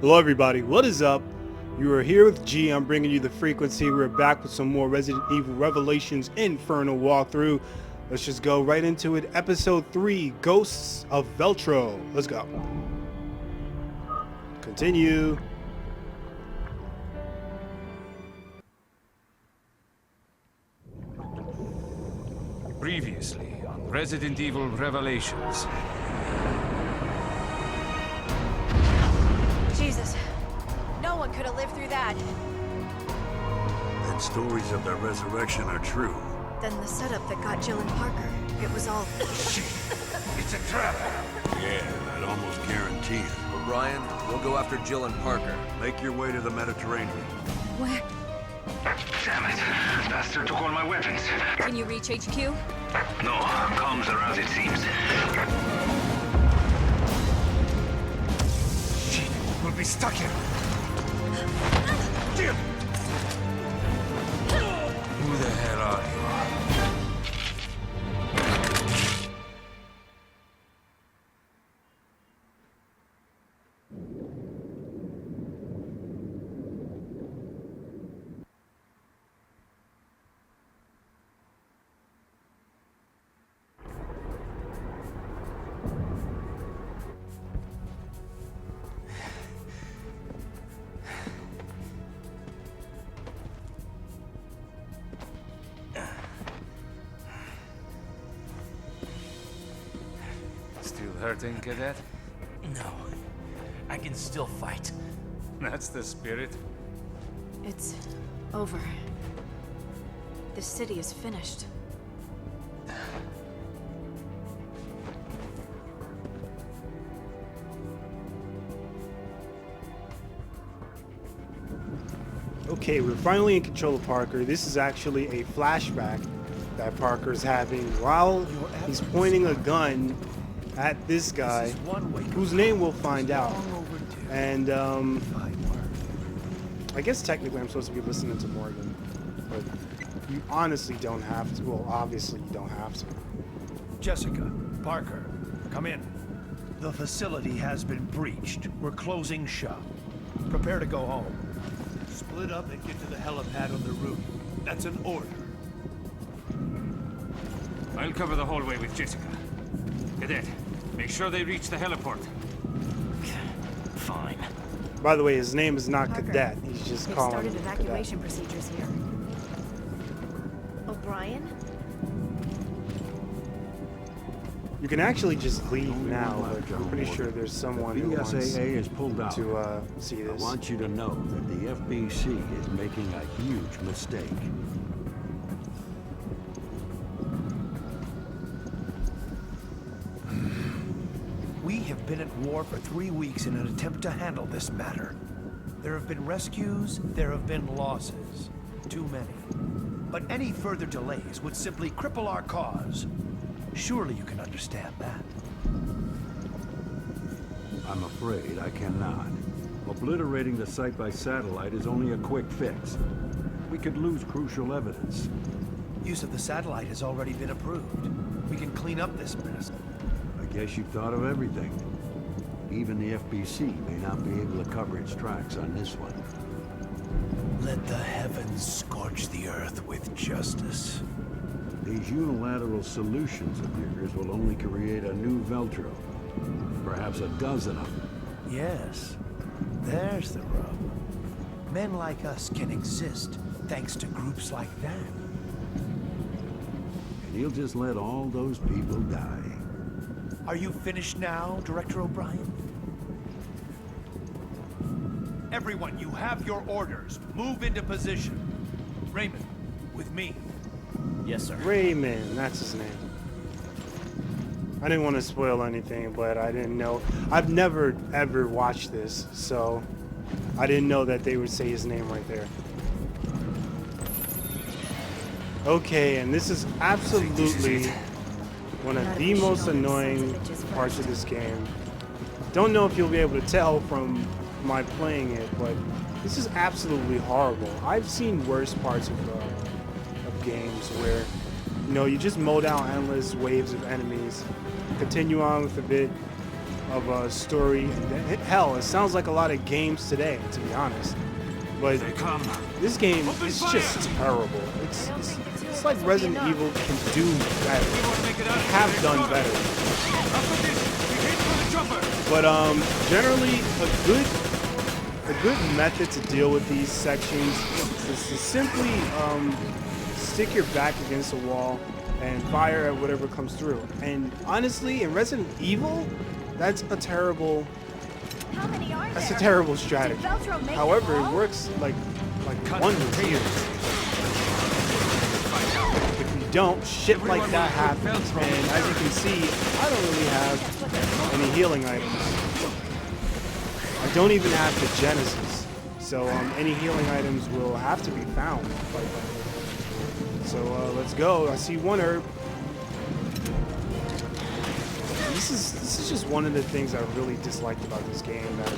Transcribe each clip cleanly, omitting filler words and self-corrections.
Hello everybody, what is up? You are here with G. I'm bringing you the frequency. We're back with some more Resident Evil Revelations Infernal walkthrough. Let's just go right into it. Episode 3, Ghosts of Veltro. Let's go. Continue. Previously on Resident Evil Revelations. Jesus, no one could have lived through that. And stories of their resurrection are true. Then the setup that got Jill and Parker, it was all... Shit! It's a trap! Yeah, I'd almost guarantee it. O'Brien, we'll go after Jill and Parker. Make your way to the Mediterranean. Where? Damn it. Bastard took all my weapons. Can you reach HQ? No, comms are as it seems. Shit! We'll be stuck here! Jill! Who the hell are you? Still hurting, Cadet? No, I can still fight. That's the spirit. It's over. The city is finished. Okay, we're finally in control of Parker. This is actually a flashback that Parker's having while he's pointing a gun at this guy, whose name we'll find out. And I guess technically I'm supposed to be listening to Morgan, but you honestly don't have to. Well, obviously you don't have to. Jessica, Parker, come in. The facility has been breached. We're closing shop. Prepare to go home. Split up and get to the helipad on the roof. That's an order. I'll cover the hallway with Jessica. Cadet, make sure they reach the heliport. Fine. By the way, his name is not Parker, Cadet. He's just They've calling started him evacuation Cadet. procedures here. O'Brien? You can actually just leave now, but I'm pretty sure there's someone who wants BSAA is pulled out. to see I this. want you to know that the FBC is making a huge mistake. We have been at war for 3 weeks in an attempt to handle this matter. There have been rescues, there have been losses. Too many. But any further delays would simply cripple our cause. Surely you can understand that. I'm afraid I cannot. Obliterating the site by satellite is only a quick fix. We could lose crucial evidence. Use of the satellite has already been approved. We can clean up this mess. I guess you've thought of everything. Even the FBC may not be able to cover its tracks on this one. Let the heavens scorch the earth with justice. These unilateral solutions of yours will only create a new Veltro. Perhaps a dozen of them. Yes, there's the rub. Men like us can exist thanks to groups like that. And you'll just let all those people die. Are you finished now, Director O'Brien? Everyone, you have your orders. Move into position. Raymond, with me. Yes, sir. Raymond, that's his name. I didn't want to spoil anything, but I didn't know. I've never ever watched this, so I didn't know that they would say his name right there. Okay, and this is absolutely one of the most annoying parts of this game. Don't know if you'll be able to tell from my playing it, but this is absolutely horrible. I've seen worse parts of games where, you know, you just mow down endless waves of enemies, continue on with a bit, of a story. Hell, it sounds like a lot of games today, to be honest. But They come. this game is just terrible. It's like Resident Evil can do better, have done better. After this, we head for the chopper. But generally, a good method to deal with these sections is to simply stick your back against the wall and fire at whatever comes through. And honestly, in Resident Evil, that's a terrible strategy. However, it works like wonders here. If you don't, shit like that happens. And as you can see, I don't really have any healing items. I don't even have the Genesis. So any healing items will have to be found. So let's go. I see one herb. This is just one of the things I really disliked about this game. That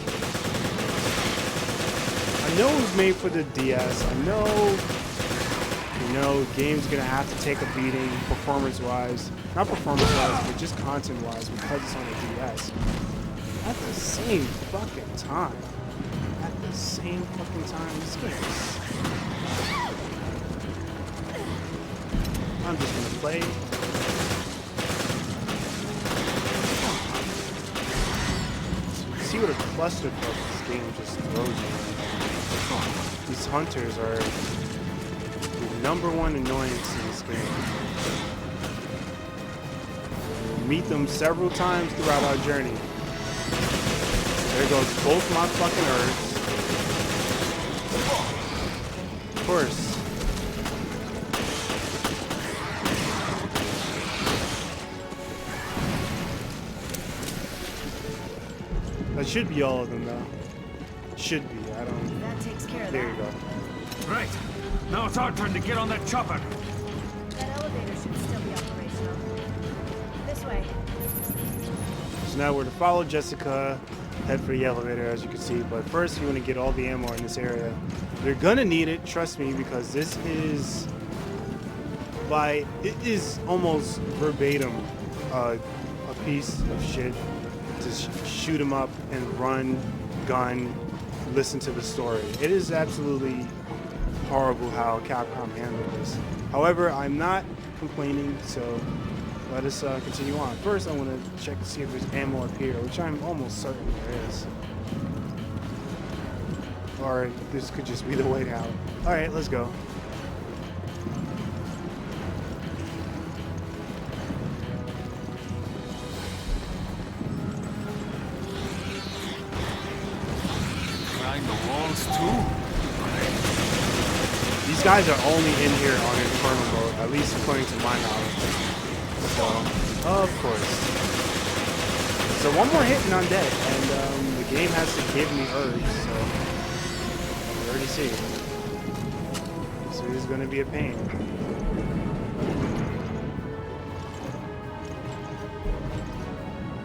I know it was made for the DS. I know, the game's gonna have to take a beating performance-wise. Not performance-wise, but just content-wise because it's on the DS. At the same fucking time. This game is... I'm just gonna play. See what a clusterfuck this game just throws you. These hunters are the #1 annoyance in this game. We'll meet them several times throughout our journey. There goes both my fucking herbs. Of course. That should be all of them, though. Should be. I don't. That takes care of There that. you go. Right. Now it's our turn to get on that chopper. That elevator should still be operational. This way. So now we're to follow Jessica, head for the elevator, as you can see. But first, you want to get all the ammo in this area. You're gonna need it, trust me, because this is it is almost verbatim a piece of shit. Just shoot 'em up and run, gun, listen to the story. It is absolutely horrible how Capcom handled this. However, I'm not complaining, so let us continue on. First, I want to check to see if there's ammo up here, which I'm almost certain there is. Or this could just be the way out. All right, let's go. Behind the walls too. These guys are only in here on Infernal mode, at least according to my knowledge. So, of course. So one more hit and I'm dead, and the game has to give me herbs, so you already see. So this is going to be a pain.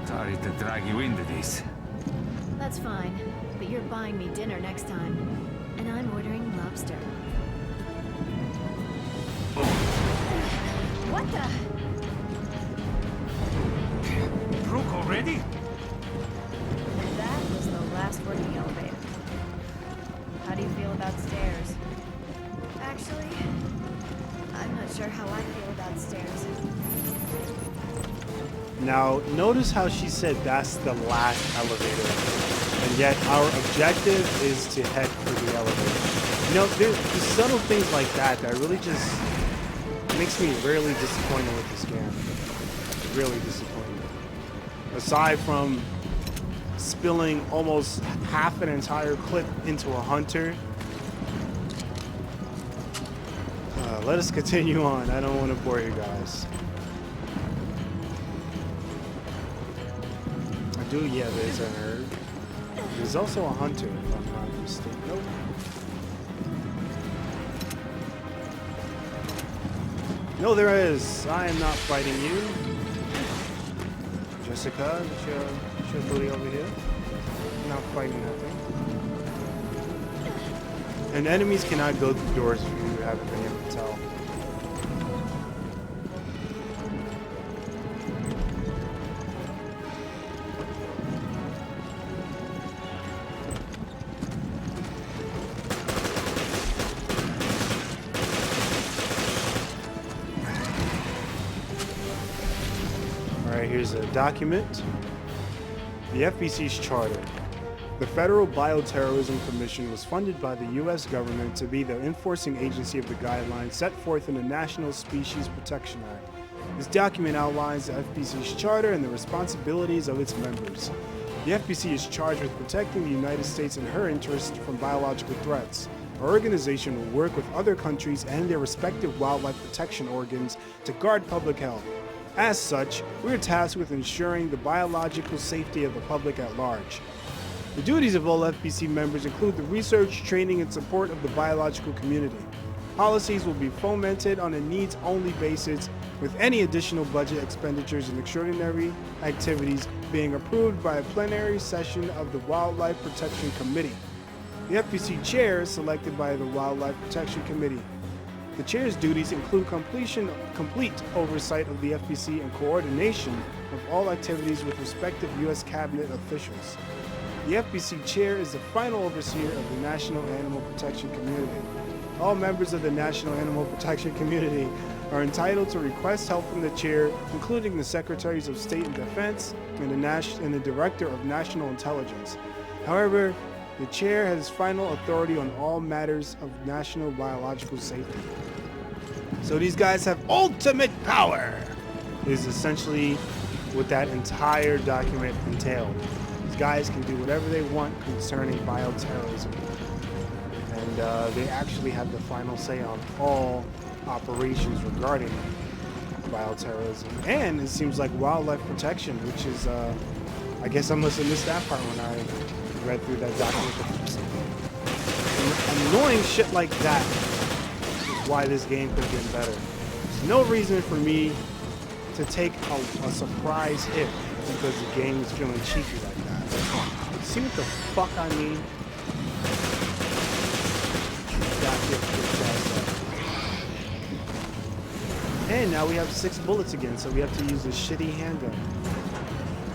Sorry to drag you into this. That's fine, but you're buying me dinner next time. And I'm ordering lobster. What the? Broke already? That was the last working elevator. How do you feel about stairs? Actually, I'm not sure how I feel about stairs. Now, notice how she said that's the last elevator, and yet our objective is to head for the elevator. You know, there's subtle things like that that really just makes me really disappointed with this game. Really disappointed. Aside from spilling almost half an entire clip into a hunter, let us continue on. I don't want to bore you guys. Yeah, there's a herb. There's also a hunter, if I'm not mistaken. Nope. No, there is. I am not fighting you. Jessica, get your booty over here. I'm not fighting nothing. And enemies cannot go through doors if you haven't been able to tell. Here's a document. The FBC's charter. The Federal Bioterrorism Commission was funded by the U.S. government to be the enforcing agency of the guidelines set forth in the National Species Protection Act. This document outlines the FBC's charter and the responsibilities of its members. The FBC is charged with protecting the United States and her interests from biological threats. Our organization will work with other countries and their respective wildlife protection organs to guard public health. As such, we are tasked with ensuring the biological safety of the public at large. The duties of all FBC members include the research, training, and support of the biological community. Policies will be fomented on a needs-only basis, with any additional budget expenditures and extraordinary activities being approved by a plenary session of the Wildlife Protection Committee. The FBC chair is selected by the Wildlife Protection Committee. The chair's duties include complete oversight of the FBC and coordination of all activities with respective U.S. cabinet officials. The FBC chair is the final overseer of the National Animal Protection Community. All members of the National Animal Protection Community are entitled to request help from the chair, including the Secretaries of State and Defense and the Director of National Intelligence. However, the chair has final authority on all matters of national biological safety. So these guys have ultimate power, is essentially what that entire document entailed. These guys can do whatever they want concerning bioterrorism. And they actually have the final say on all operations regarding bioterrorism. And it seems like wildlife protection, which is, I guess I must have missed that part when I read through that document. Annoying shit like that is why this game could have been better. There's no reason for me to take a surprise hit because the game is feeling cheeky like that. See what the fuck I mean? And now we have 6 bullets again, so we have to use a shitty handgun.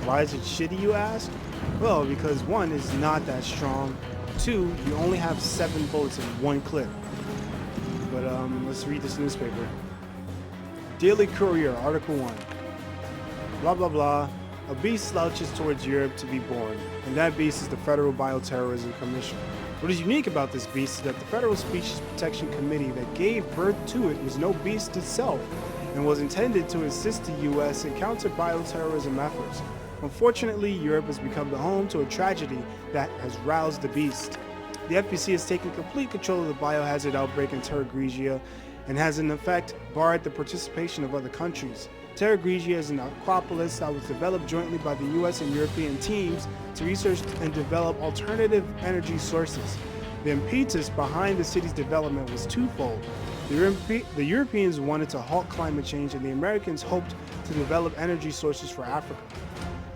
Why is it shitty, you ask? Well, because 1 is not that strong. 2, you only have 7 bullets in 1 clip. But let's read this newspaper. Daily Courier, Article 1. Blah blah blah. A beast slouches towards Europe to be born, and that beast is the Federal Bioterrorism Commission. What is unique about this beast is that the Federal Species Protection Committee that gave birth to it was no beast itself, and was intended to assist the U.S. in counter bioterrorism efforts. Unfortunately, Europe has become the home to a tragedy that has roused the beast. The FBC has taken complete control of the biohazard outbreak in Terra Grigia and has in effect barred the participation of other countries. Terra Grigia is an aquapolis that was developed jointly by the US and European teams to research and develop alternative energy sources. The impetus behind the city's development was twofold. The Europeans wanted to halt climate change, and the Americans hoped to develop energy sources for Africa.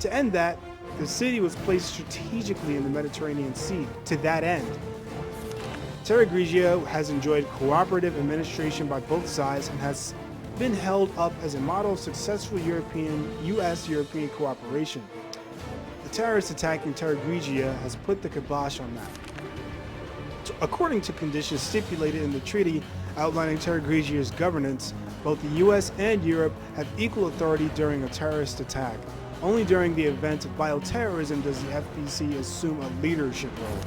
To end that, the city was placed strategically in the Mediterranean Sea. To that end, Terra Grigia has enjoyed cooperative administration by both sides and has been held up as a model of successful US-European cooperation. The terrorist attack in Terra Grigia has put the kibosh on that. According to conditions stipulated in the treaty outlining Terra Grigia's governance, both the US and Europe have equal authority during a terrorist attack. Only during the event of bioterrorism does the FBC assume a leadership role.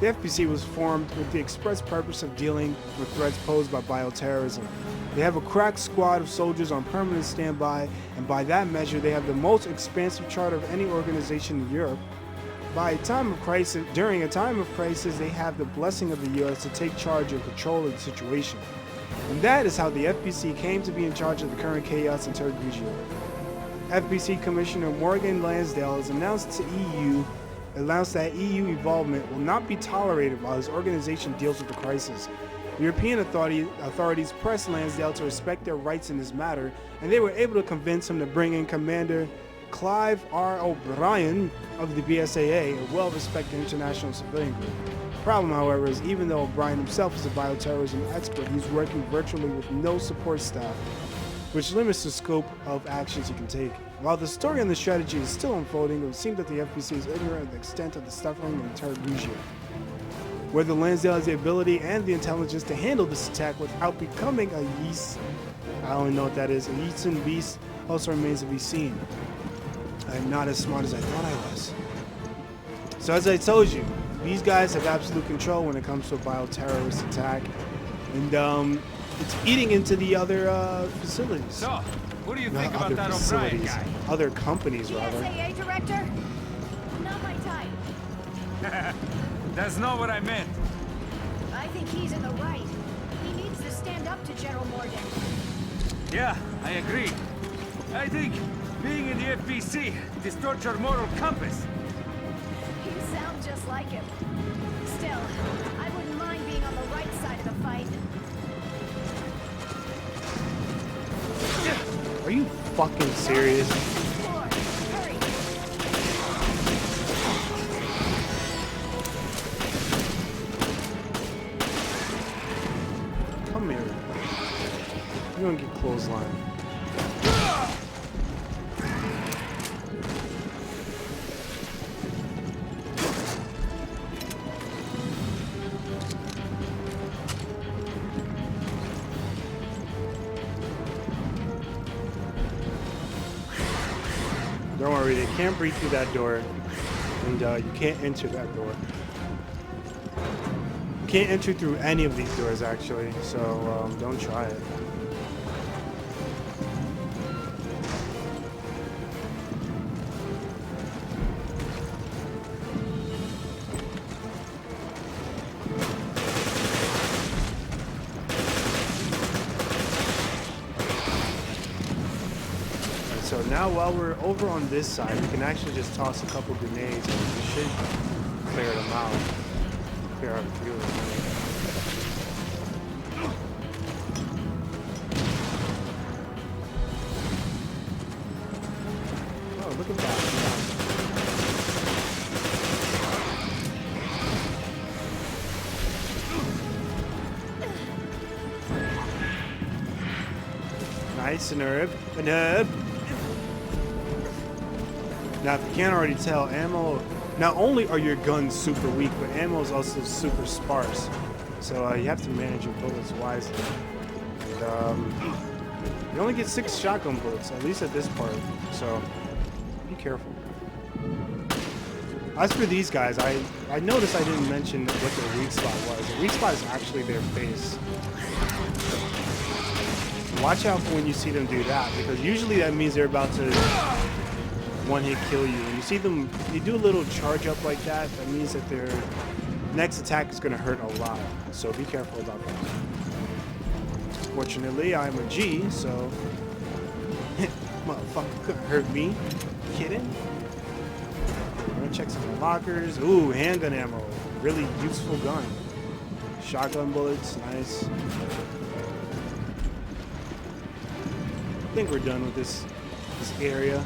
The FBC was formed with the express purpose of dealing with threats posed by bioterrorism. They have a crack squad of soldiers on permanent standby, and by that measure, they have the most expansive charter of any organization in Europe. During a time of crisis, they have the blessing of the US to take charge and control of the situation. And that is how the FBC came to be in charge of the current chaos in Terra Grigia. FBC Commissioner Morgan Lansdale has announced that EU involvement will not be tolerated while his organization deals with the crisis. European authorities pressed Lansdale to respect their rights in this matter, and they were able to convince him to bring in Commander Clive R. O'Brien of the BSAA, a well-respected international civilian group. The problem, however, is even though O'Brien himself is a bioterrorism expert, he's working virtually with no support staff, which limits the scope of actions he can take. While the story and the strategy is still unfolding, it would seem that the FBC is ignorant of the extent of the suffering in Terra Grigia. Whether Lansdale has the ability and the intelligence to handle this attack without becoming a yeast, I don't know what that is, a yeastin beast, also remains to be seen. I'm not as smart as I thought I was. So as I told you, these guys have absolute control when it comes to a bioterrorist attack. And it's eating into the other facilities. So, what do you think Not about other that O'Brien facilities. guy? Other companies, rather. SAA director? Not my type. That's not what I meant. I think he's in the right. He needs to stand up to General Morgan. Yeah, I agree. I think being in the FBC distorts your moral compass. You sound just like him. Still, I wouldn't mind being on the right side of the fight. Are you fucking serious? Floor, hurry. Come here. You're gonna get clothesline. Don't worry, they can't breach through that door, and you can't enter that door. You can't enter through any of these doors, actually, so don't try it. So now while we're over on this side, we can actually just toss a couple grenades and we should clear them out. Clear out a few of them. Oh, look at that. Nice, an herb. An herb. Now, if you can't already tell, ammo, not only are your guns super weak, but ammo is also super sparse. So you have to manage your bullets wisely. And, you only get 6 shotgun bullets, at least at this part. So be careful. As for these guys, I noticed I didn't mention what their weak spot was. The weak spot is actually their face. Watch out for when you see them do that, because usually that means they're about to one-hit kill you. When you see them, you do a little charge up like that, that means that their next attack is going to hurt a lot. So be careful about that. Fortunately, I'm a G, so motherfucker couldn't hurt me. Kidding? I'm gonna check some lockers. Ooh, handgun ammo. Really useful gun. Shotgun bullets, nice. I think we're done with this area.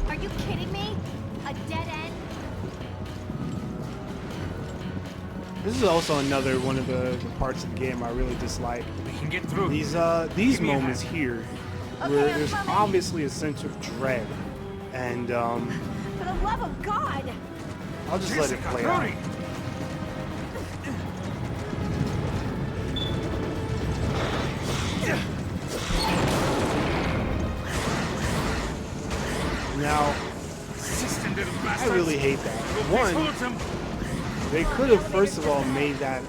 Are you kidding me? A dead end? This is also another one of the parts of the game I really dislike. We can get through. These Give me a moments hand. here, Okay, where I'm there's coming. obviously a sense of dread, and For the love of God! I'll just let it Jessica, play out. hurry! Now, System little I bastards. really hate that. Please One, hold them. they could have first of all made that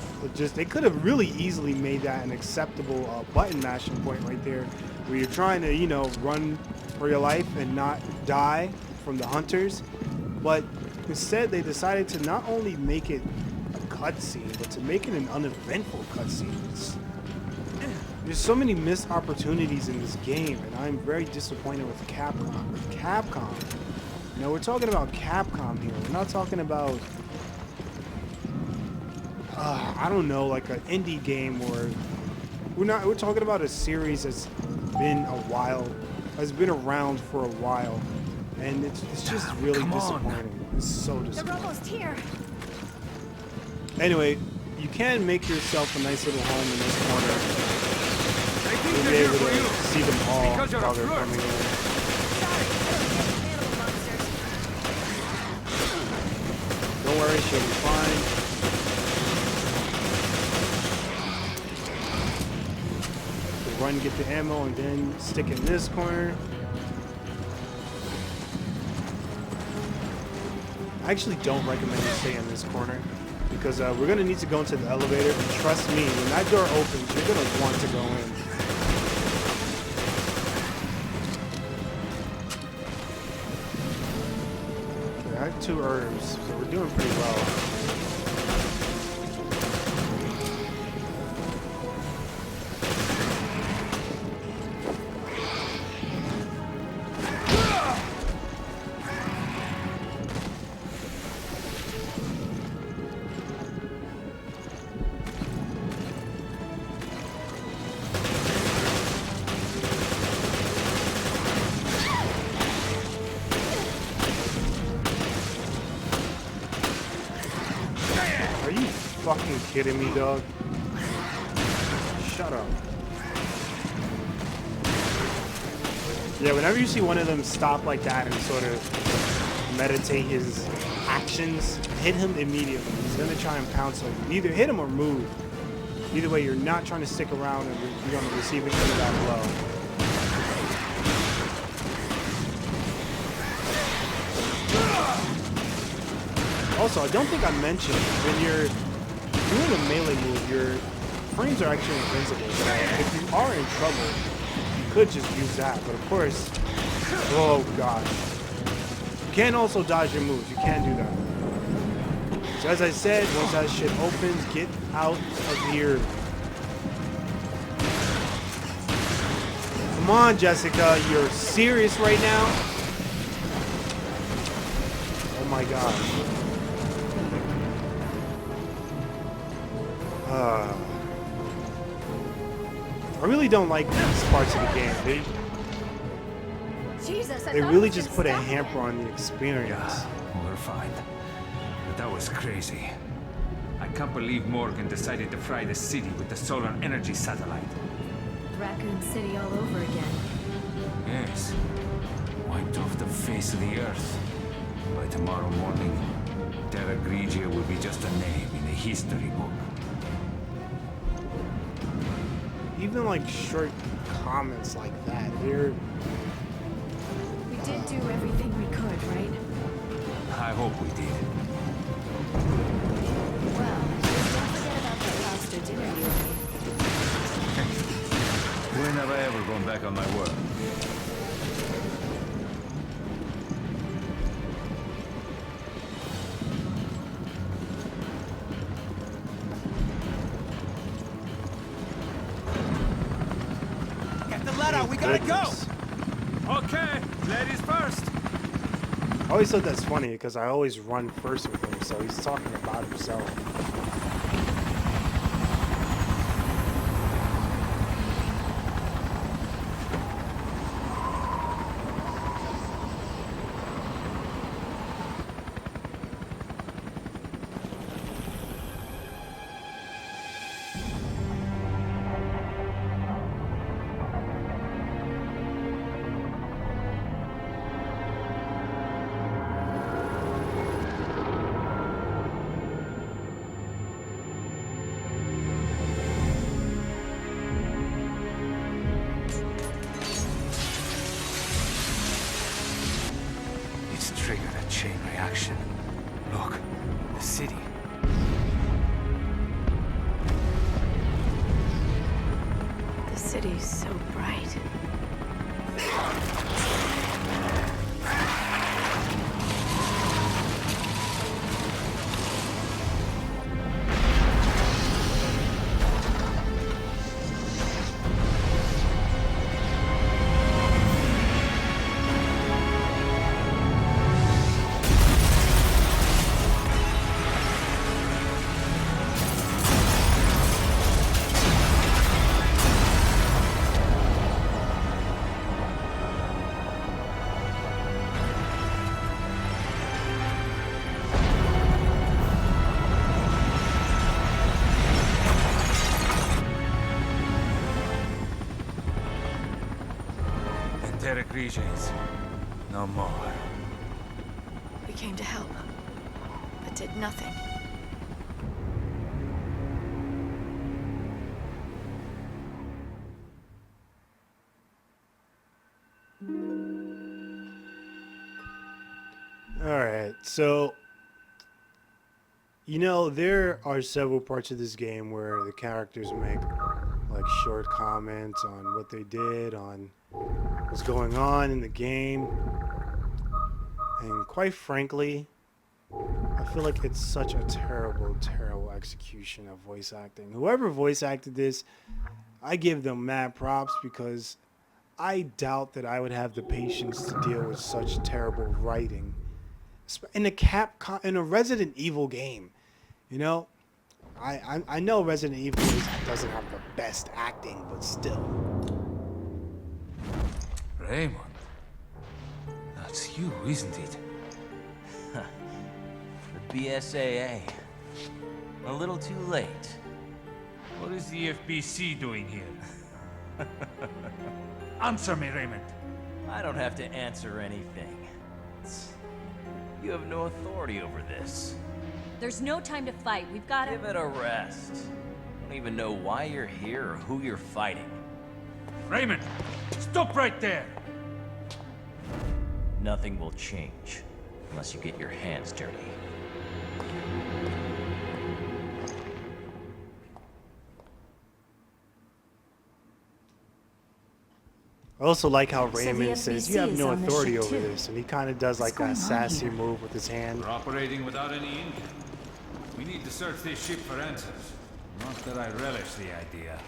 they could have really easily made that an acceptable button mashing point right there, where you're trying to, you know, run for your life and not die from the hunters. But instead, they decided to not only make it a cutscene, but to make it an uneventful cutscene. There's so many missed opportunities in this game, and I'm very disappointed with Capcom. Capcom. You know, we're talking about Capcom here. We're not talking about, I don't know, like an indie game, or we're talking about a series that's been a while, has been around for a while, and it's just really disappointing. It's so They're disappointing. almost here. Anyway, you can make yourself a nice little home in this corner. I think You'll be they're able here for to you. see them all Because you're a while they're flirt. coming in. Sorry, I don't get animal monsters. Don't worry, she'll be fine. The run, get the ammo, and then stick in this corner. I actually don't recommend you stay in this corner because we're gonna need to go into the elevator. And trust me, when that door opens, you're gonna want to go in. Okay, I have 2 herbs, so we're doing pretty well. Are you fucking kidding me, dog? Shut up. Yeah, whenever you see one of them stop like that and sort of meditate his actions, hit him immediately. He's gonna try and pounce on you. Either hit him or move. Either way, you're not trying to stick around and you're on the receiving end of that blow. Also, I don't think I mentioned, when you're doing a melee move, your frames are actually invincible. So if you are in trouble, you could just use that. But of course, oh gosh. You can also dodge your moves. You can do that. So as I said, once that shit opens, get out of here. Come on, Jessica. You're serious right now? Oh my gosh. I really don't like these parts of the game. They really just put a hamper on the experience. Yeah, we're fine. But that was crazy. I can't believe Morgan decided to fry the city with the solar energy satellite. Raccoon City all over again. Yes. Wiped off the face of the earth. By tomorrow morning, Terra Grigia will be just a name in the history book. Even like short comments like that, they're... We did do everything we could, right? I hope we did. Well, just don't forget about that lobster dinner you made. When have I ever gone back on my word? We gotta go! Okay, ladies first. I always thought that's funny because I always run first with him, so he's talking about himself. Triggered a chain reaction. Look, the city. The city's so bright. Terra Grigians. No more. We came to help, but did nothing. Alright, so You know, there are several parts of this game where the characters make like short comments on what they did, on what's going on in the game. And quite frankly, I feel like it's such a terrible, terrible execution of voice acting. Whoever voice acted this, I give them mad props because I doubt that I would have the patience to deal with such terrible writing in in a Resident Evil game. You know, I know Resident Evil doesn't have the best acting, but still. Raymond. That's you, isn't it? The BSAA. A little too late. What is the FBC doing here? Answer me, Raymond. I don't have to answer anything. You have no authority over this. There's no time to fight. We've got to... Give it a rest. Don't even know why you're here or who you're fighting. Raymond, stop right there! Nothing will change unless you get your hands dirty. I also like how So the Raymond says you FBC have is no on the authority ship over too. this, and he kind of does like that What's going on sassy here? move with his hand. We're operating without any income. We need to search this ship for answers. Not that I relish the idea.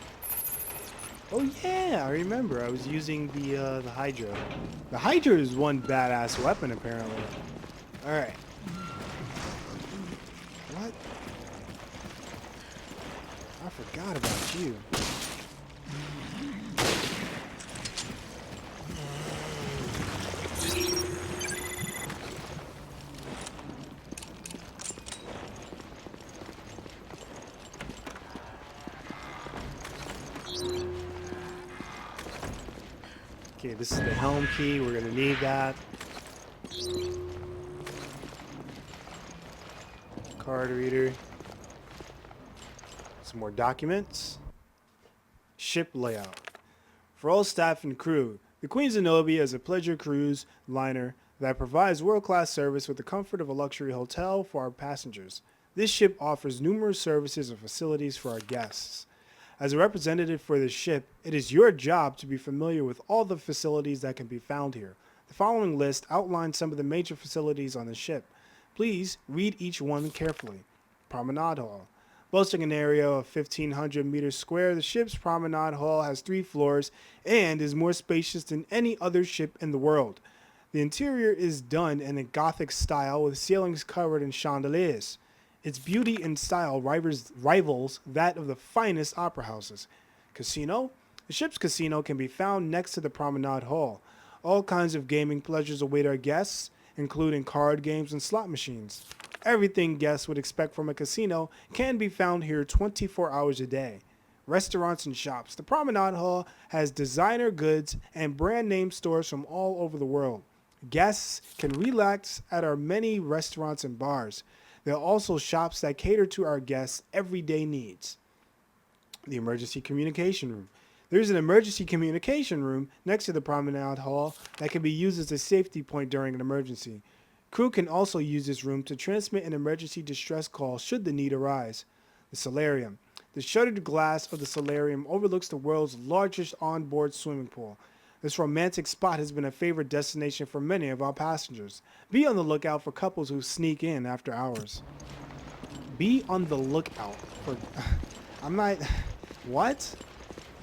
Oh yeah, I remember. I was using the Hydra. The Hydra is one badass weapon apparently. All right. What? I forgot about you. Okay, this is the helm key. We're gonna need that. Card reader. Some more documents. Ship layout. For all staff and crew, the Queen Zenobia is a pleasure cruise liner that provides world-class service with the comfort of a luxury hotel for our passengers. This ship offers numerous services and facilities for our guests. As a representative for this ship, it is your job to be familiar with all the facilities that can be found here. The following list outlines some of the major facilities on the ship. Please read each one carefully. Promenade Hall. Boasting an area of 1,500 meters square, the ship's Promenade Hall has 3 floors and is more spacious than any other ship in the world. The interior is done in a Gothic style with ceilings covered in chandeliers. Its beauty and style rivals that of the finest opera houses. Casino. The ship's casino can be found next to the Promenade Hall. All kinds of gaming pleasures await our guests, including card games and slot machines. Everything guests would expect from a casino can be found here 24 hours a day. Restaurants and shops. The Promenade Hall has designer goods and brand name stores from all over the world. Guests can relax at our many restaurants and bars. There are also shops that cater to our guests' everyday needs. The emergency communication room. There's an emergency communication room next to the Promenade Hall that can be used as a safety point during an emergency. Crew can also use this room to transmit an emergency distress call should the need arise. The solarium. The shuttered glass of the solarium overlooks the world's largest onboard swimming pool. This romantic spot has been a favorite destination for many of our passengers. Be on the lookout for couples who sneak in after hours. Be on the lookout for... I'm not... What?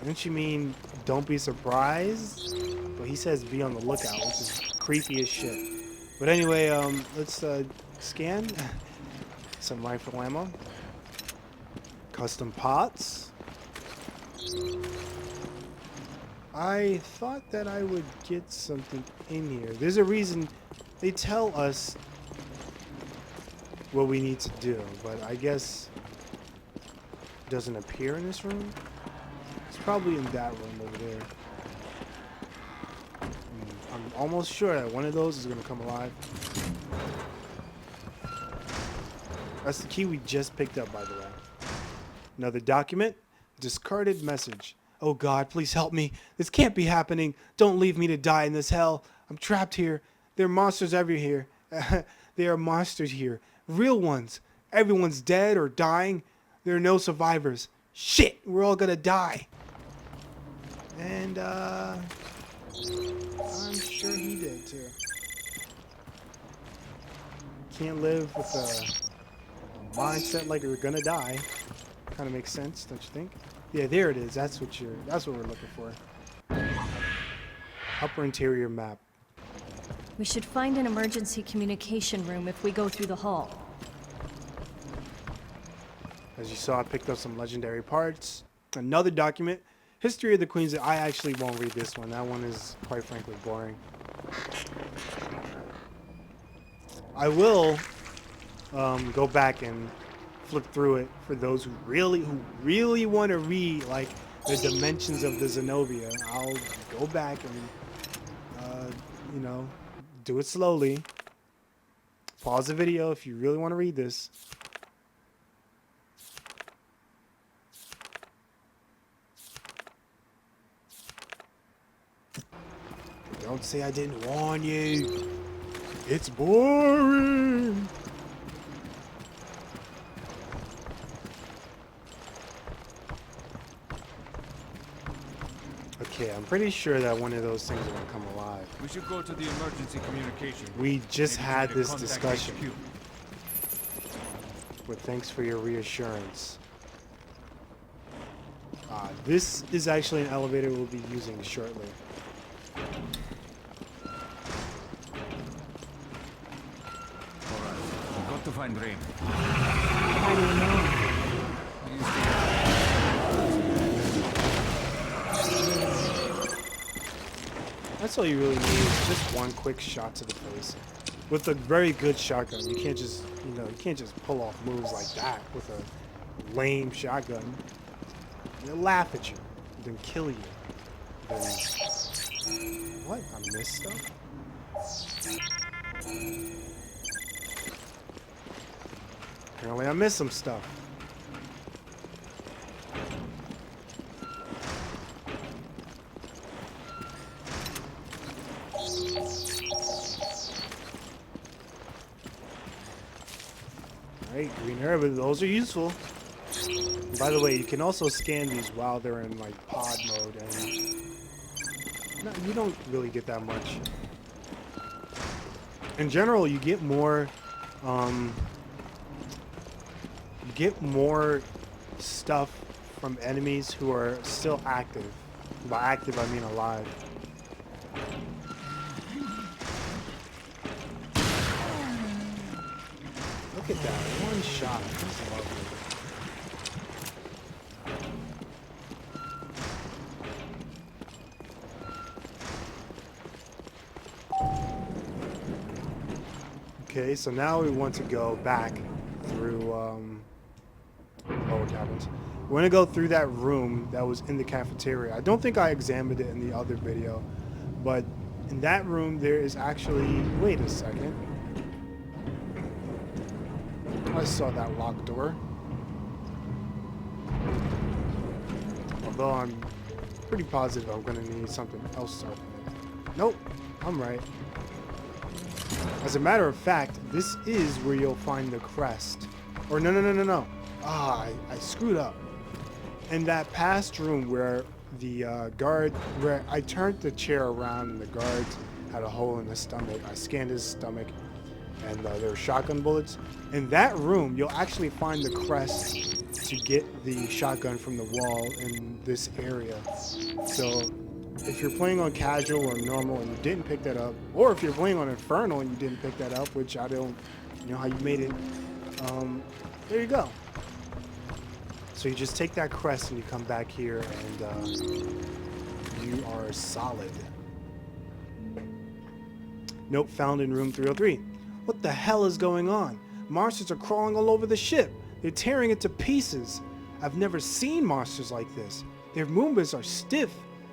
Don't you mean don't be surprised? But he says be on the lookout, which is creepy as shit. But anyway, let's scan. Some rifle ammo. Custom pots. I thought that I would get something in here. There's a reason they tell us what we need to do, but I guess it doesn't appear in this room. It's probably in that room over there. I'm almost sure that one of those is going to come alive. That's the key we just picked up, by the way. Another document. Discarded message. Oh God, please help me. This can't be happening. Don't leave me to die in this hell. I'm trapped here. There are monsters everywhere. There are monsters here. Real ones. Everyone's dead or dying. There are no survivors. Shit, we're all gonna die. And I'm sure he did too. Can't live with a mindset like you're gonna die. Kind of makes sense, don't you think? Yeah, there it is. That's what we're looking for. Upper interior map. We should find an emergency communication room if we go through the hall. As you saw, I picked up some legendary parts. Another document. History of the Queens. I actually won't read this one. That one is, quite frankly, boring. I will go back and flip through it for those who really want to read like the dimensions of the Zenobia. I'll go back and you know, do it slowly. Pause the video if you really want to read this. Don't say I didn't warn you. It's boring. Okay, I'm pretty sure that one of those things are gonna come alive. We should go to the emergency communication. We just Maybe had try to this contact discussion. HQ. But thanks for your reassurance. This is actually an elevator we'll be using shortly. Alright, we've got to find Rain. How do you know? That's all you really need is just one quick shot to the face. With a very good shotgun, you can't just, you can't just pull off moves like that with a lame shotgun. They'll laugh at you, then kill you. Then what? I missed stuff? Apparently I missed some stuff. Alright, green herb, those are useful. And by the way, you can also scan these while they're in like pod mode, and no, you don't really get that much. In general, you get more stuff from enemies who are still active. By active, I mean alive. Look at that, one shot. That's lovely. Okay, so now we want to go back through lower cabins. We're gonna go through that room that was in the cafeteria. I don't think I examined it in the other video, but in that room there is actually, wait a second. I saw that locked door. Although I'm pretty positive I'm gonna need something else to open it. Nope, I'm right. As a matter of fact, this is where you'll find the crest. Or no. Ah, I screwed up. In that past room where the guard, where I turned the chair around and the guard had a hole in his stomach. I scanned his stomach and there were shotgun bullets. In that room, you'll actually find the crest to get the shotgun from the wall in this area. So if you're playing on casual or normal and you didn't pick that up, or if you're playing on Infernal and you didn't pick that up, which I don't know how you made it, there you go. So you just take that crest and you come back here and you are solid. Note found in room 303. What the hell is going on? Monsters are crawling all over the ship. They're tearing it to pieces. I've never seen monsters like this. Their movements are stiff,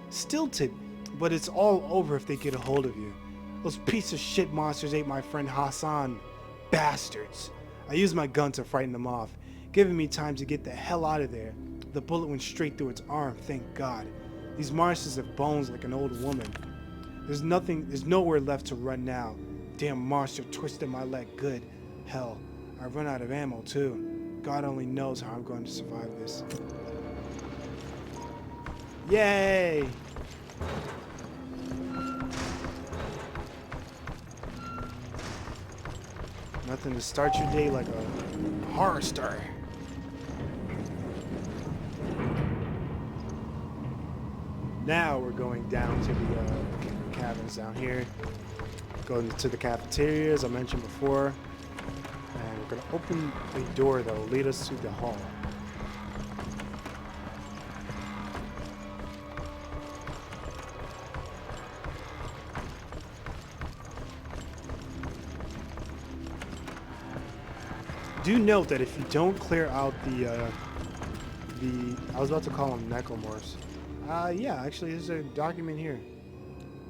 stilted, but it's all over if they get a hold of you. Those piece of shit monsters ate my friend Hassan. Bastards. I used my gun to frighten them off, giving me time to get the hell out of there. The bullet went straight through its arm, thank God. These monsters have bones like an old woman. There's nowhere left to run now. Damn monster twisted my leg good. Hell, I've run out of ammo too. God only knows how I'm going to survive this. Yay! Nothing to start your day like a horror story. Now we're going down to the cabins down here. Going to the cafeteria, as I mentioned before. And we're going to open a door that will lead us to the hall. Do note that if you don't clear out I was about to call them necromorphs. Yeah, actually, there's a document here.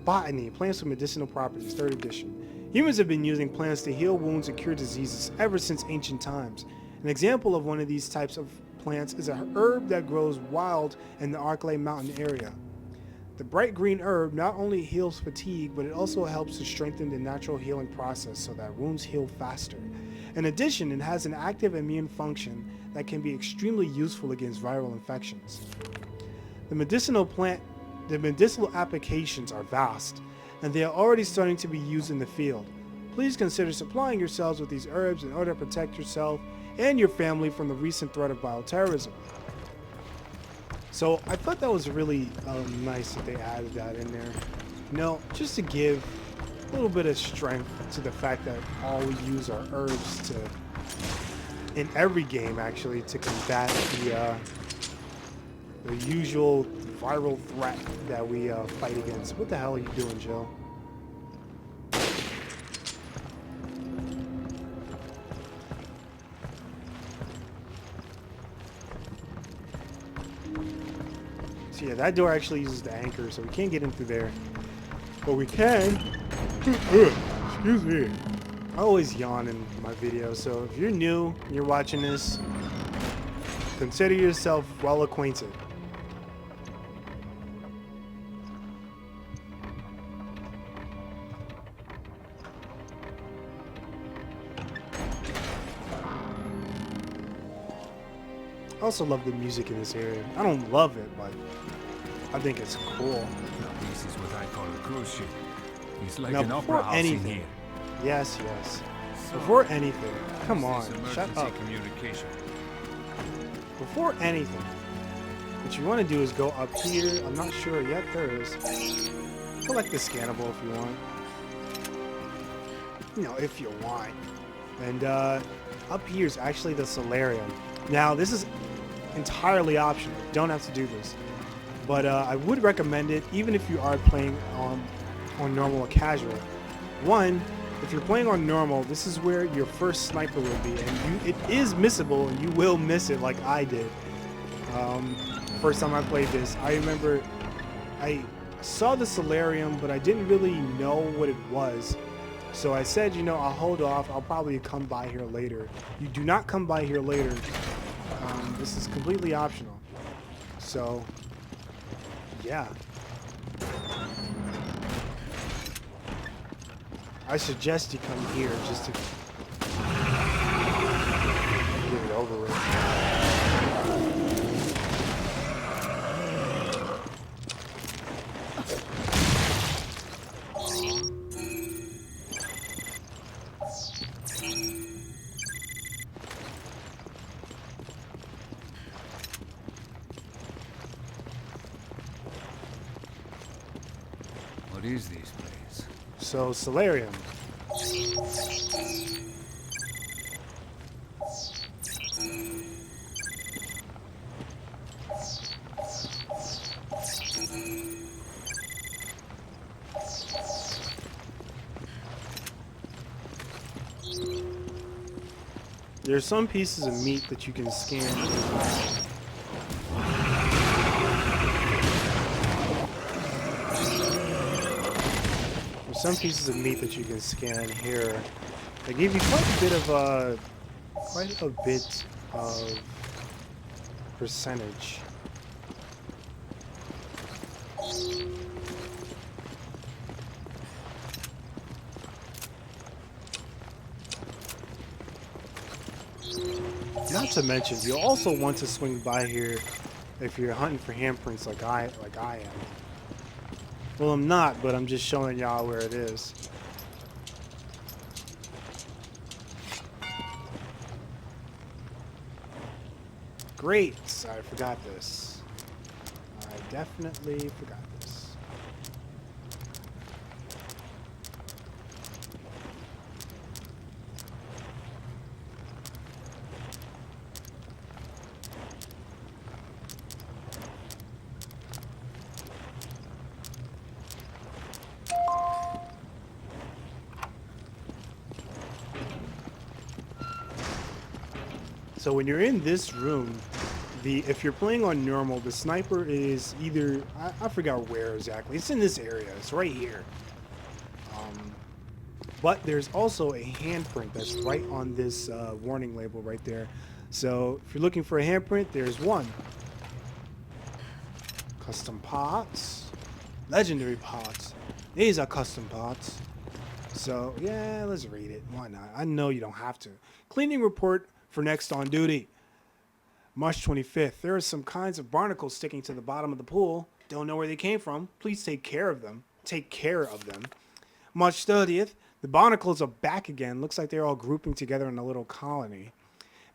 Botany, plants with medicinal properties, 3rd edition. Humans have been using plants to heal wounds and cure diseases ever since ancient times. An example of one of these types of plants is a herb that grows wild in the Arklay Mountain area. The bright green herb not only heals fatigue, but it also helps to strengthen the natural healing process so that wounds heal faster. In addition, it has an active immune function that can be extremely useful against viral infections. The medicinal applications are vast, and they are already starting to be used in the field. Please consider supplying yourselves with these herbs in order to protect yourself and your family from the recent threat of bioterrorism. So I thought that was really nice that they added that in there. You know, just to give a little bit of strength to the fact that all we use are herbs in every game actually, to combat the usual viral threat that we fight against. What the hell are you doing, Jill? So yeah, that door actually uses the anchor, so we can't get in through there. But we can. Excuse me. I always yawn in my videos, so if you're new and you're watching this, consider yourself well acquainted. I also love the music in this area. I don't love it, but I think it's cool. Now this is what I call a cruise ship. It's like Now, an before opera house in anything- here. Yes, yes. Before anything, come on, shut up. Communication. Before anything, what you want to do is go up here. I'm not sure yet. There is. Collect the scannable if you want. You know, if you want. And up here is actually the solarium. Now, this is entirely optional. You don't have to do this. But I would recommend it, even if you are playing on normal or casual. One, if you're playing on normal, this is where your first sniper will be, and it is missable, and you will miss it like I did. First time I played this, I remember I saw the solarium, but I didn't really know what it was. So I said, you know, I'll hold off. I'll probably come by here later. You do not come by here later. This is completely optional. So, yeah. I suggest you come here just to get it over with. What is this place? So, solarium. There are some pieces of meat that you can scan. There's some pieces of meat that you can scan here. They give you quite a bit of percentage. Not to mention, you'll also want to swing by here if you're hunting for handprints like I am. Well, I'm not, but I'm just showing y'all where it is. Great! I forgot this. I definitely forgot this. So when you're in this room, if you're playing on normal, the sniper is either I forgot where exactly. It's in this area. It's right here. But there's also a handprint that's right on this warning label right there. So if you're looking for a handprint, there's one. Custom parts, legendary parts. These are custom parts. So yeah, let's read it. Why not? I know you don't have to. Cleaning report for next on duty. March 25th. There are some kinds of barnacles sticking to the bottom of the pool. Don't know where they came from. Please take care of them. Take care of them. March 30th. The barnacles are back again. Looks like they're all grouping together in a little colony.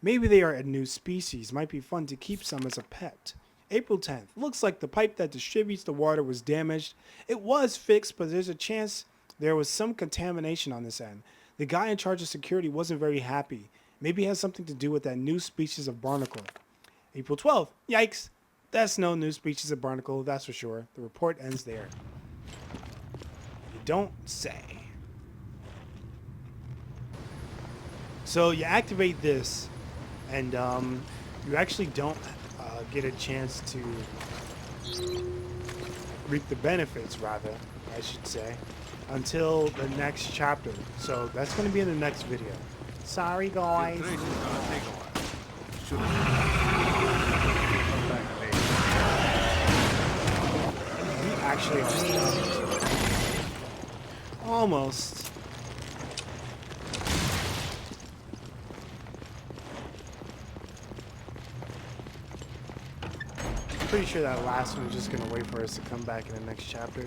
Maybe they are a new species. Might be fun to keep some as a pet. April 10th. Looks like the pipe that distributes the water was damaged. It was fixed, but there's a chance there was some contamination on this end. The guy in charge of security wasn't very happy. Maybe it has something to do with that new species of barnacle. April 12th. Yikes. That's no new species of barnacle, that's for sure. The report ends there. You don't say. So you activate this, and you actually don't get a chance to reap the benefits, rather, I should say, until the next chapter. So that's going to be in the next video. Sorry, guys. Actually, almost. Pretty sure that last one is just gonna wait for us to come back in the next chapter.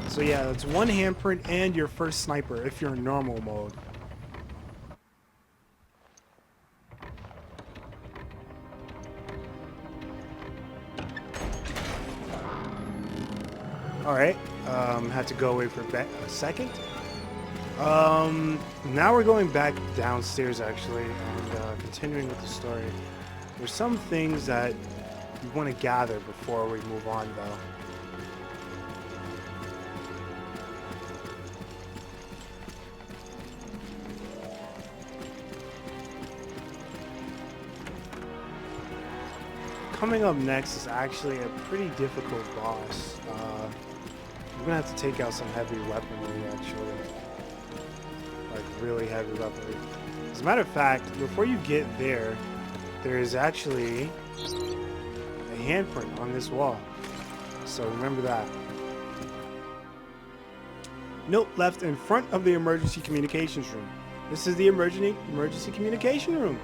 So yeah, that's one handprint and your first sniper if you're in normal mode. Alright, had to go away for a second. Now we're going back downstairs actually, and continuing with the story. There's some things that you want to gather before we move on though. Coming up next is actually a pretty difficult boss. You're gonna have to take out some heavy weaponry, actually. Like really heavy weaponry. As a matter of fact, before you get there, there is actually a handprint on this wall. So remember that. Note left in front of the emergency communications room. This is the emergency communication room.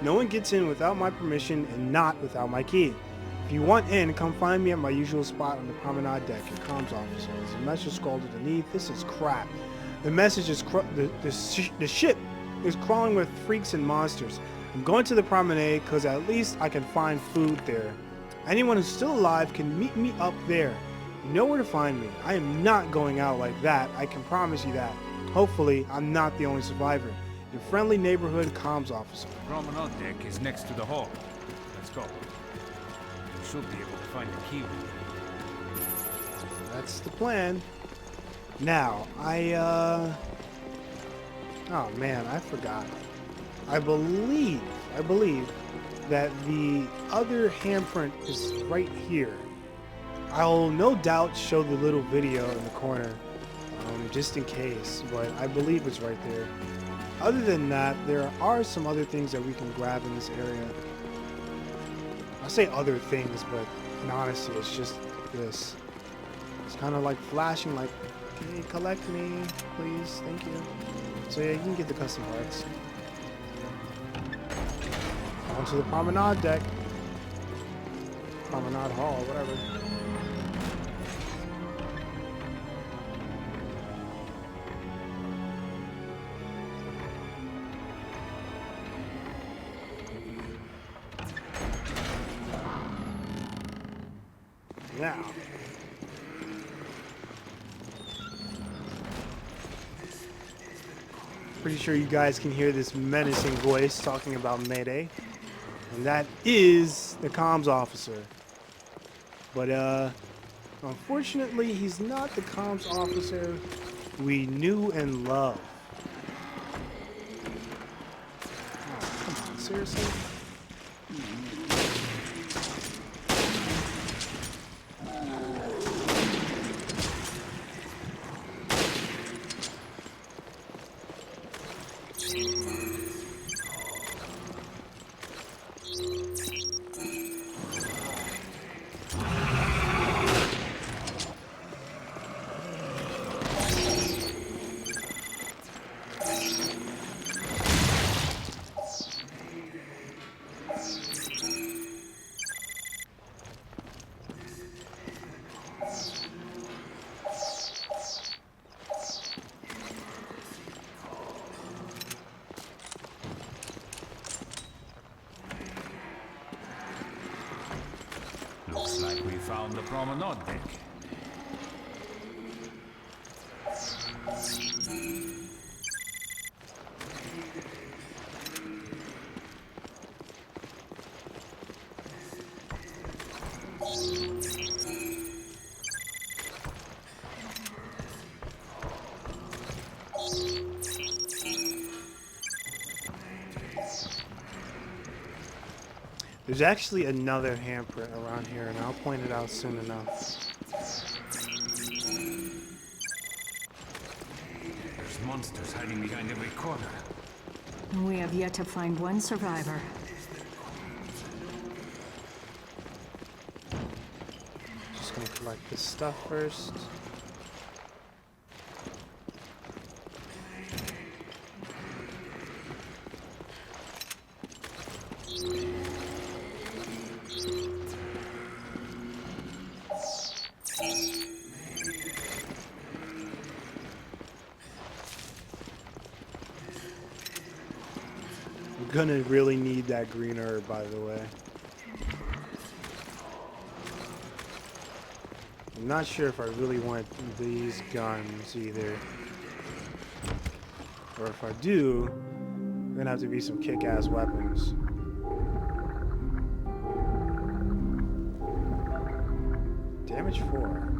No one gets in without my permission and not without my key. If you want in, come find me at my usual spot on the Promenade Deck in comms officer. There's a message scrolled underneath. This is crap. The message is the ship is crawling with freaks and monsters. I'm going to the Promenade because at least I can find food there. Anyone who's still alive can meet me up there. You know where to find me. I am not going out like that. I can promise you that. Hopefully, I'm not the only survivor. Your friendly neighborhood comms officer. Promenade Deck is next to the hall. Let's go. We should be able to find the key. That's the plan. Now, oh man, I forgot. I believe that the other handprint is right here. I'll no doubt show the little video in the corner, just in case, but I believe it's right there. Other than that, there are some other things that we can grab in this area. I say other things, but in honesty, it's just this. It's kind of like flashing, like, can you collect me, please? Thank you. So yeah, you can get the custom parts. onto the Promenade Deck. Promenade Hall, whatever. Now, pretty sure you guys can hear this menacing voice talking about Mayday, and that is the comms officer. But unfortunately, he's not the comms officer we knew and loved. Oh, come on, seriously? Looks like we found the Promenade Deck. There's actually another handprint around here, and I'll point it out soon enough. There's monsters hiding behind every corner. We have yet to find one survivor. Just gonna collect this stuff first. Gonna really need that green herb, by the way. I'm not sure if I really want these guns either. Or if I do, gonna have to be some kick-ass weapons. Damage 4.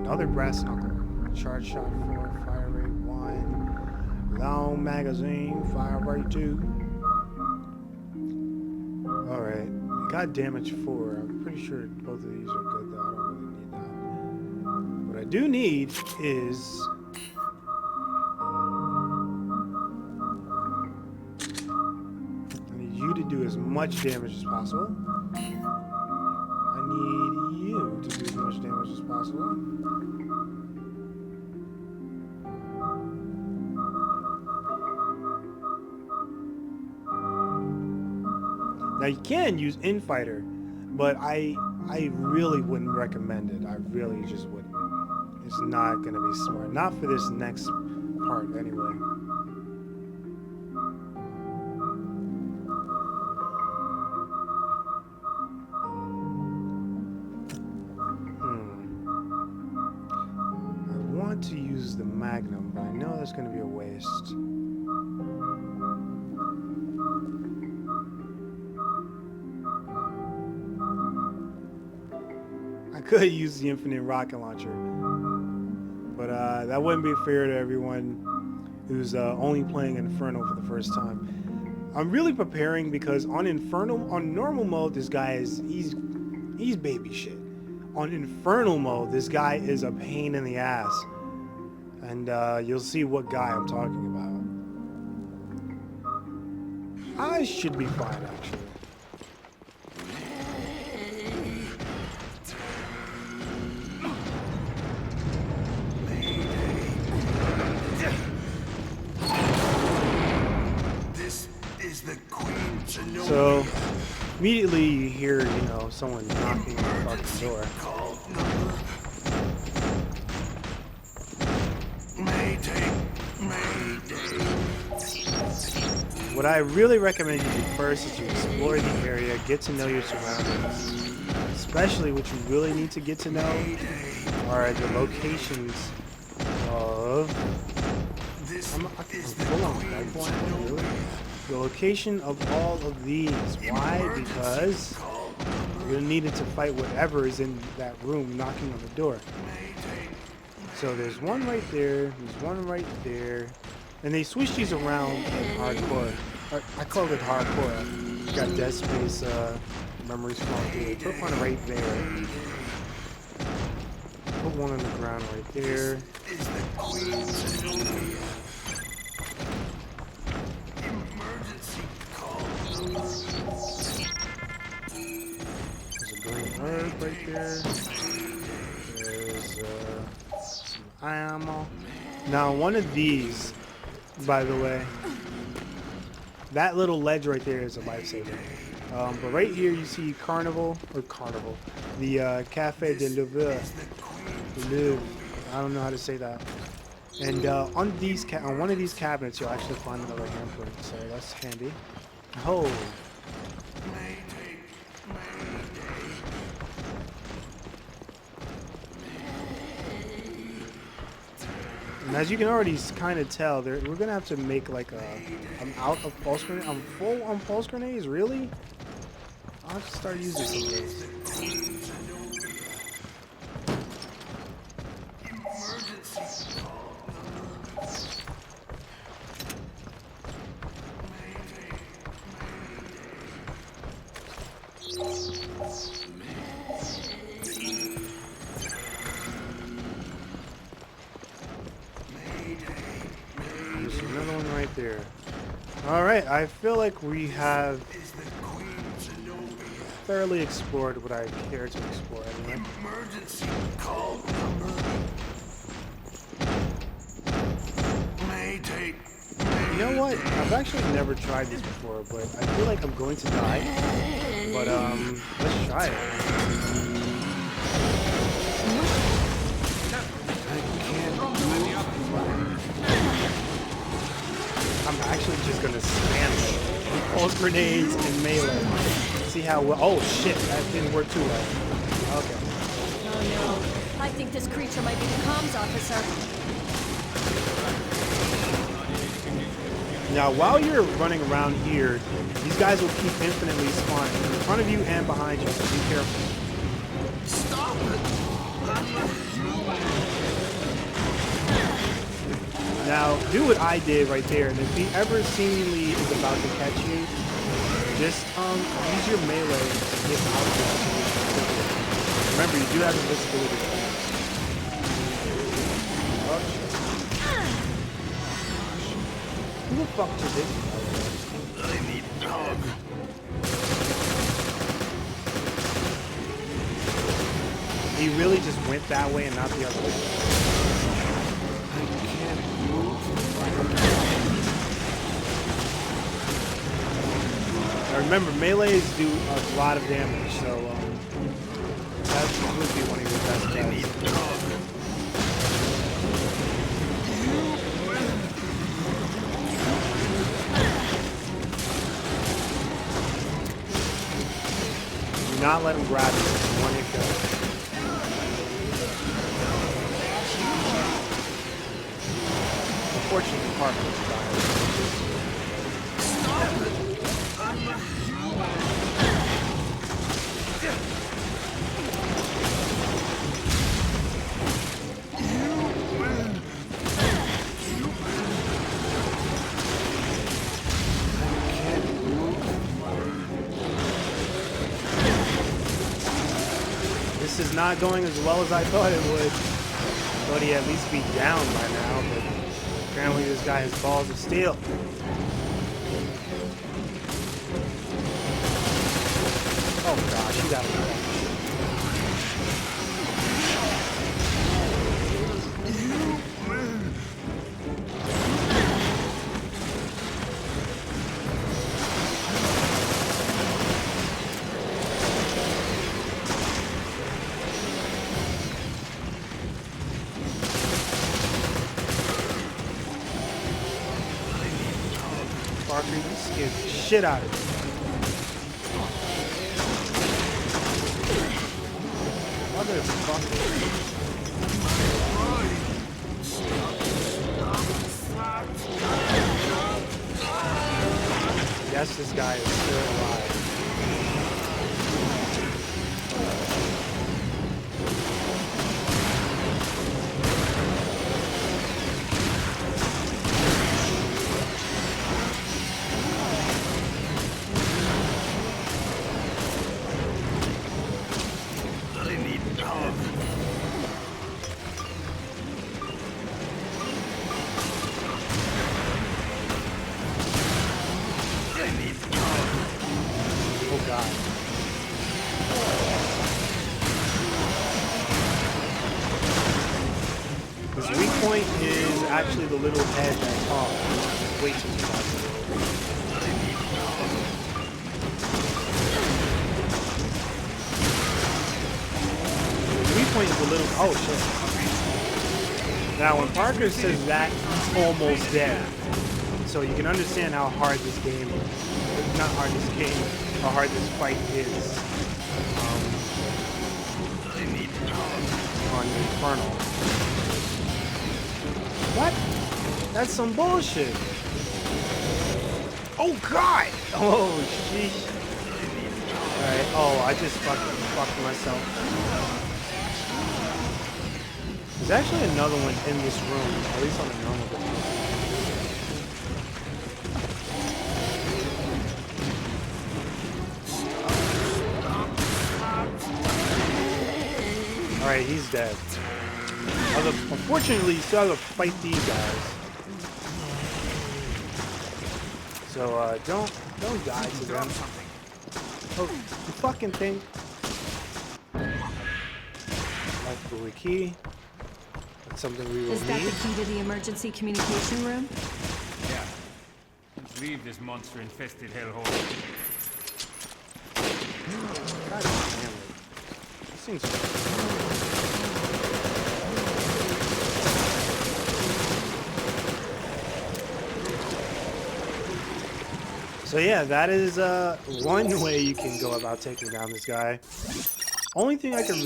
Another brass knuckle. Charge shot 4. Fire rate 1. Long magazine. Fire rate 2. Alright, got damage 4. I'm pretty sure both of these are good though. I don't really need that. What I do need is I need you to do as much damage as possible. I need you to do as much damage as possible. Now you can use Infighter, but I really wouldn't recommend it. I really just wouldn't. It's not gonna be smart. Not for this next part anyway. I want to use the Magnum, but I know that's gonna be a waste. Could use the infinite rocket launcher, but that wouldn't be fair to everyone who's only playing Infernal for the first time. I'm really preparing because on Infernal, on normal mode, this guy is he's baby shit. On Infernal mode, this guy is a pain in the ass, and you'll see what guy I'm talking about. I should be fine actually. So immediately you hear, you know, someone knocking on the fucking door. What I really recommend you do first is to explore the area, get to know your surroundings. Especially what you really need to get to know are the locations of... The location of all of these. Why? Because you're needed to fight whatever is in that room knocking on the door. So there's one right there, there's one right there, and they switch these around in hardcore. I call it hardcore. You got Dead Space memories flowing through. Put one right there. Put one on the ground right there. There's a green herb right there. There's some ammo. Now one of these, by the way, that little ledge right there is a lifesaver. But right here you see Carnival, the Cafe de Louvre. I don't know how to say that. And on one of these cabinets you'll actually find another handprint, so that's handy. Oh. And as you can already kind of tell, we're gonna have to make like I'm out of pulse grenades. I'm full on pulse grenades, really? I'll have to start using some of those. There's another one right there. Alright, I feel like we have thoroughly explored what I care to explore anyway. Emergency call number. Mayday. You know what? I've actually never tried this before, but I feel like I'm going to die. But let's try it. I'm actually just gonna spam it. Pulse grenades and melee. See how well. Oh shit, that didn't work too well. Okay. Oh no. I think this creature might be the comms officer. Now, while you're running around here, these guys will keep infinitely spawning in front of you and behind you, so be careful. Stop it! Now, do what I did right there, and if he ever seemingly is about to catch you, just use your melee to get out of the situation. Remember, you do have invisibility. Oh, shit. Who the fuck did this? I need dog. He really just went that way and not the other way. I can't move. Now remember, melees do a lot of damage, so that would be one of your best guys. Do not let him grab you. It's one hit kill. Unfortunately, Parker is dying. This is not going as well as I thought it would. I thought he'd at least be down by now, but apparently this guy has balls of steel. Oh gosh, you gotta go. shit out of it. Motherfucker. Yes, this guy is still alive. His weak point is actually the little head that talks. Way too fast. His weak point is the little. Oh shit. Now, when Parker says that, he's almost dead. So you can understand how hard this game is. Not hard this game, how hard this fight is. On Infernal. What? That's some bullshit. Oh god! Oh sheesh. Alright, oh I just fucked myself. There's actually another one in this room, at least on the normal version. Alright, he's dead. Unfortunately, you still have to fight these guys. So, don't die to them. Oh, you fucking thing. Life buoy key. That's something we will need. Is that the key to the emergency communication room? Yeah. Let's leave this monster-infested hellhole. God damn it. This thing's... So yeah, that is one way you can go about taking down this guy. Only thing I can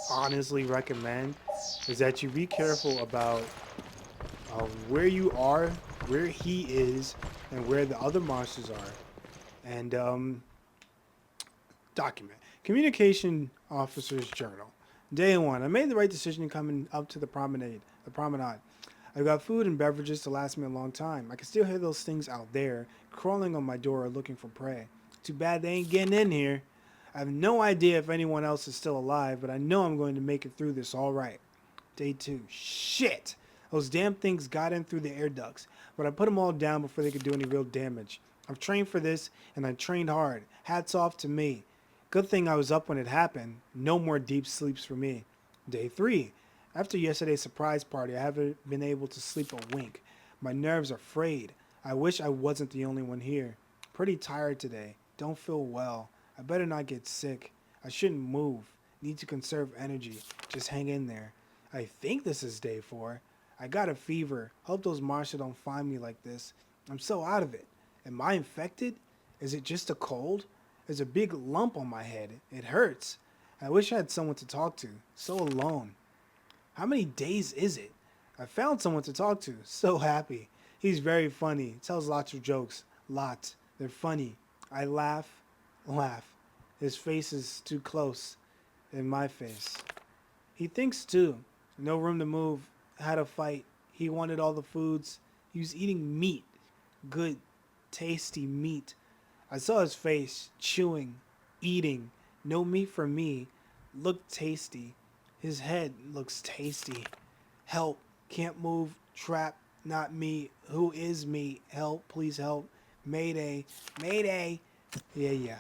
honestly recommend is that you be careful about where you are, where he is, and where the other monsters are. And document. Communication Officer's Journal. Day 1. I made the right decision coming up to the promenade. I've got food and beverages to last me a long time. I can still hear those things out there, crawling on my door looking for prey. Too bad they ain't getting in here. I have no idea if anyone else is still alive, but I know I'm going to make it through this all right. Day 2. Shit! Those damn things got in through the air ducts, but I put them all down before they could do any real damage. I've trained for this, and I trained hard. Hats off to me. Good thing I was up when it happened. No more deep sleeps for me. Day 3. After yesterday's surprise party, I haven't been able to sleep a wink. My nerves are frayed. I wish I wasn't the only one here. Pretty tired today. Don't feel well. I better not get sick. I shouldn't move. Need to conserve energy. Just hang in there. I think this is day 4. I got a fever. Hope those monsters don't find me like this. I'm so out of it. Am I infected? Is it just a cold? There's a big lump on my head. It hurts. I wish I had someone to talk to. So alone. How many days is it? I found someone to talk to. So happy. He's very funny. Tells lots of jokes. Lots. They're funny. I laugh. His face is too close in my face. He thinks too. No room to move. Had a fight. He wanted all the foods. He was eating meat. Good, tasty meat. I saw his face. Chewing. Eating. No meat for me. Looked tasty. His head looks tasty. Help. Can't move. Trap. Not me. Who is me? Help. Please help. Mayday. Mayday. Yeah.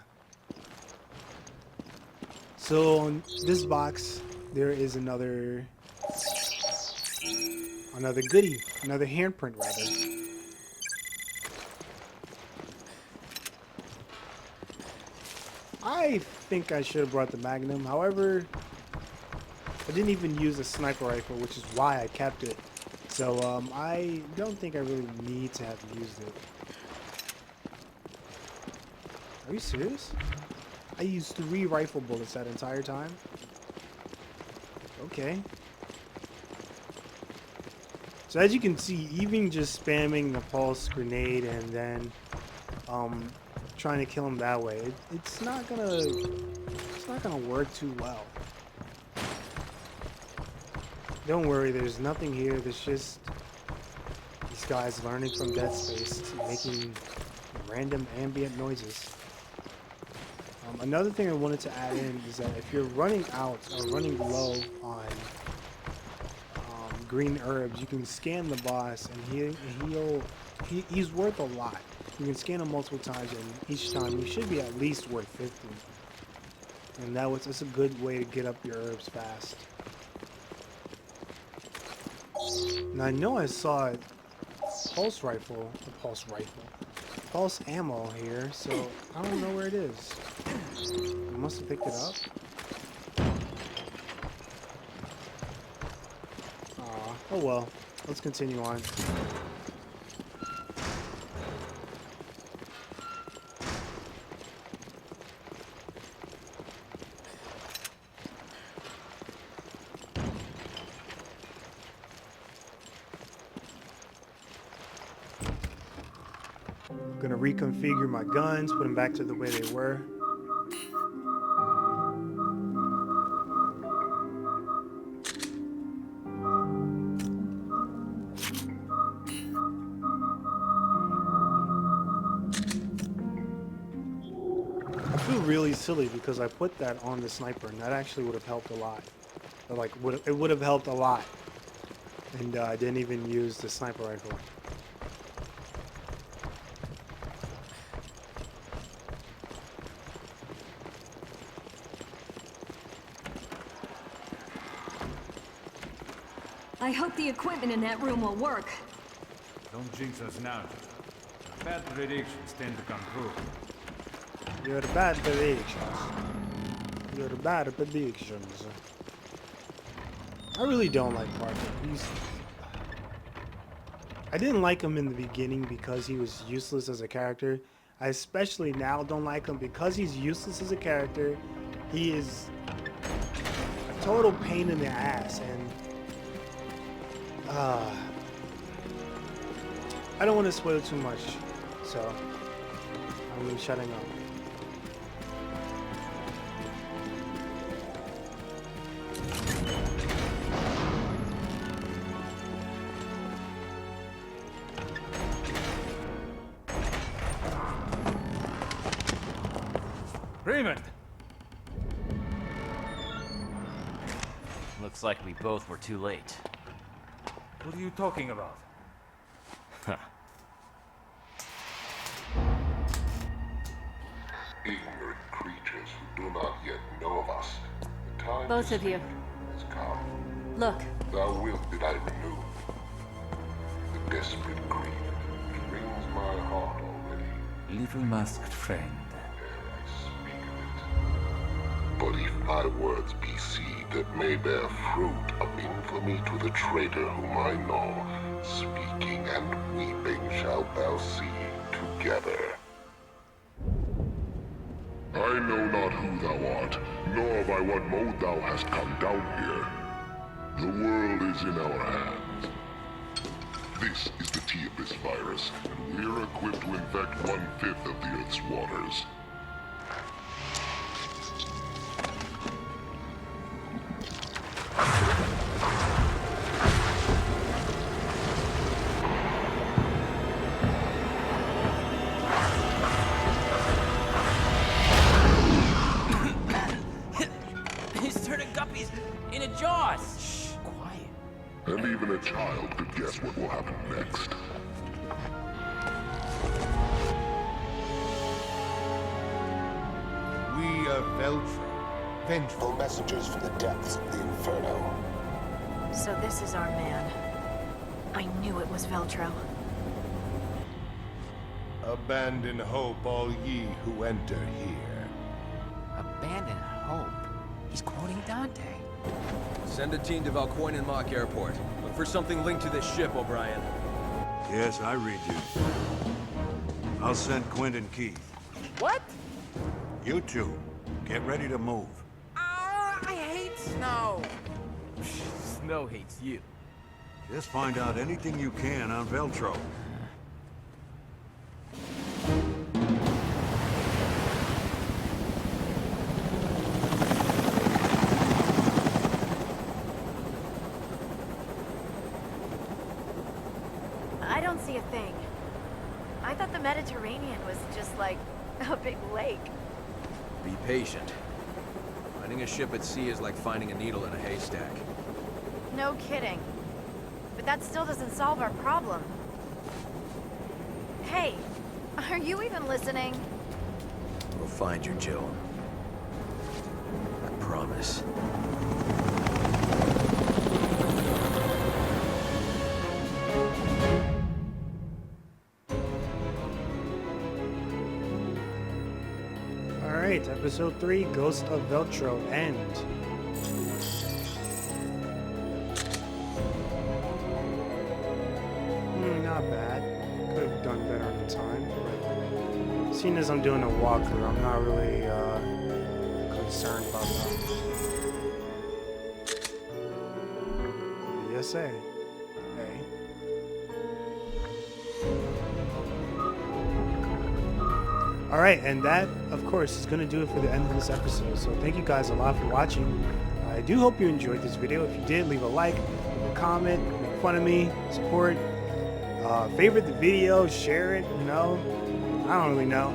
So on this box, there is another goodie. Another handprint, rather. I think I should have brought the Magnum. However, I didn't even use a sniper rifle, which is why I kept it. So I don't think I really need to have used it. Are you serious? I used 3 rifle bullets that entire time. Okay. So as you can see, even just spamming the pulse grenade and then trying to kill him that way, it's not gonna work too well. Don't worry, there's nothing here. There's just these guys learning from Dead Space, making random ambient noises. Another thing I wanted to add in is that if you're running out or running low on green herbs, you can scan the boss, and he's worth a lot. You can scan him multiple times, and each time he should be at least worth 50. And that's a good way to get up your herbs fast. And I know I saw a pulse ammo here, so I don't know where it is. I must have picked it up. Oh well, let's continue on. I'm gonna reconfigure my guns, put them back to the way they were. I feel really silly because I put that on the sniper, and that actually would have helped a lot. Or it would have helped a lot, and I didn't even use the sniper rifle. I hope the equipment in that room will work. Don't jinx us now. Bad predictions tend to come true. You're bad predictions. You're bad predictions. I really don't like Parker. I didn't like him in the beginning because he was useless as a character. I especially now don't like him because he's useless as a character. He is a total pain in the ass, and I don't want to spoil too much, so I'm shutting up. Raymond! Looks like we both were too late. What are you talking about? Ignorant creatures who do not yet know of us. The time Both to of you. speak has come. Look, Thou wilt that I renew the desperate grief which wrings my heart already. Little masked friend. Ere I speak of it. But if thy words be seed that may bear fruit of infamy to the traitor whom I know, speaking and weeping shalt thou see together. I know not who thou art, nor by what mode thou hast come down here. The world is in our hands. This is the T-Abyss virus, and we're equipped to infect 1/5 of the Earth's waters. He's turning guppies into jaws! Shh, quiet. And even a child could guess what will happen next. We are Veltro, vengeful Messengers from the depths of the Inferno. So this is our man. I knew it was Veltro. Abandon hope, all ye who enter here. Abandon hope? He's quoting Dante. Send a team to Valcoin-Mock Airport. Look for something linked to this ship, O'Brien. Yes, I read you. I'll send Quint and Keith. What? You two, get ready to move. I hate snow. Snow hates you. Just find out anything you can on Veltro. I don't see a thing. I thought the Mediterranean was just like a big lake. Be patient. Finding a ship at sea is like finding a needle in a haystack. No kidding. But that still doesn't solve our problem. Hey, are you even listening? We'll find you, Jill. I promise. Alright, episode 3, Ghost of Veltro, end. Not bad. Could have done better on the time, but seeing as I'm doing a walkthrough, I'm not really concerned about that. Yes, hey. Alright, and that, of course, is going to do it for the end of this episode. So thank you guys a lot for watching. I do hope you enjoyed this video. If you did, leave a like, leave a comment, make fun of me, support, favorite the video, share it, you know. I don't really know.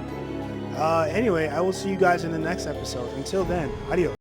Anyway, I will see you guys in the next episode. Until then, adios.